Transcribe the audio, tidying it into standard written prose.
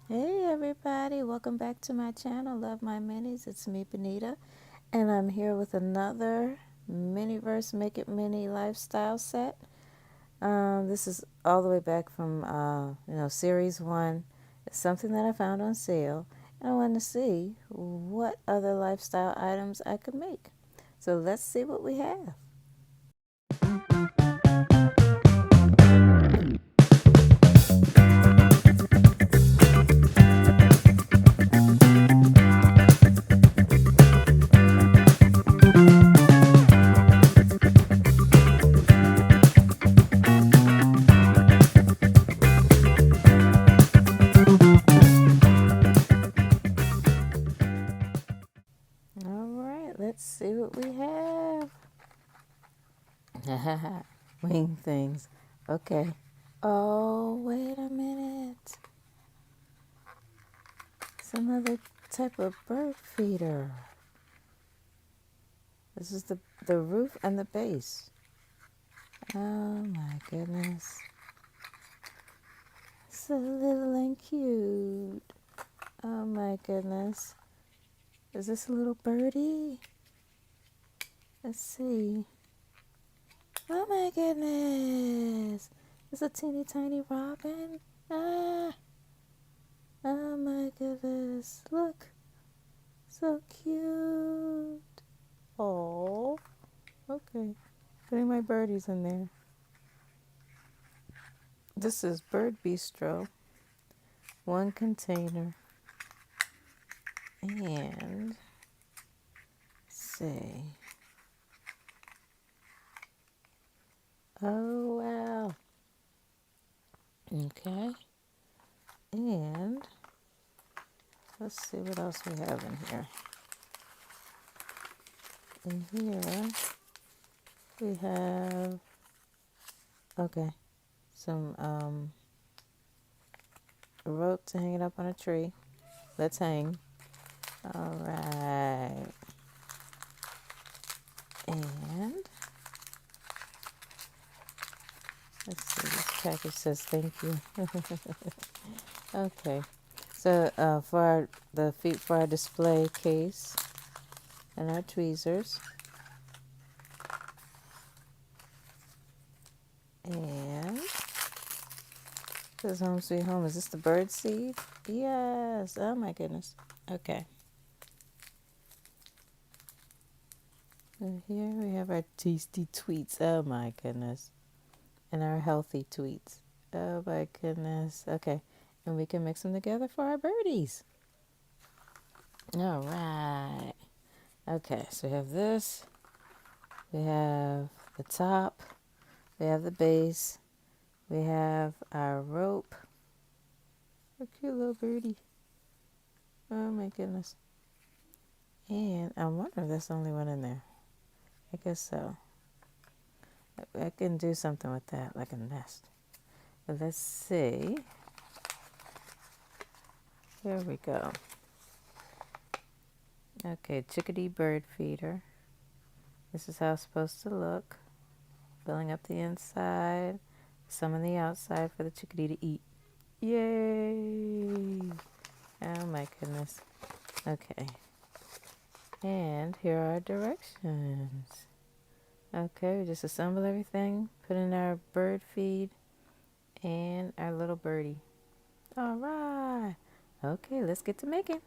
Hey everybody, welcome back to my channel, Love My Minis. It's me, Benita, and I'm here with another Miniverse Make It Mini lifestyle set. This is all the way back from, Series 1. It's something that I found on sale, and I wanted to see what other lifestyle items I could make. So let's see what we have. All right, let's see what we have. Wing things. Okay. Oh, wait a minute. It's another type of bird feeder. This is the roof and the base. Oh my goodness. So little and cute. Oh my goodness. Is this a little birdie? Let's see. Oh my goodness. It's a teeny tiny robin. Ah. Oh my goodness. Look. So cute. Oh. Okay. Putting my birdies in there. This is Bird Bistro. One container. And let's see. Oh wow. Okay. And let's see what else we have in here. In here we have some rope to hang it up on a tree. Let's hang. All right. And let's see, this package says thank you. Okay. So for the feet for our display case and our tweezers. And this is Home Sweet Home. Is this the bird seed? Yes. Oh my goodness. Okay. And here we have our tasty tweets. Oh my goodness. And our healthy tweets. Oh my goodness. Okay. And we can mix them together for our birdies. All right. Okay. So we have this. We have the top. We have the base. We have our rope. A cute little birdie. Oh my goodness. And I wonder if that's the only one in there. I guess so. I can do something with that, like a nest. But let's see. Here we go. Okay, chickadee bird feeder. This is how it's supposed to look. Filling up the inside, some on the outside for the chickadee to eat. Yay! Oh my goodness. Okay. And here are our directions. Okay, we just assemble everything, put in our bird feed and our little birdie. All right. Okay, let's get to making.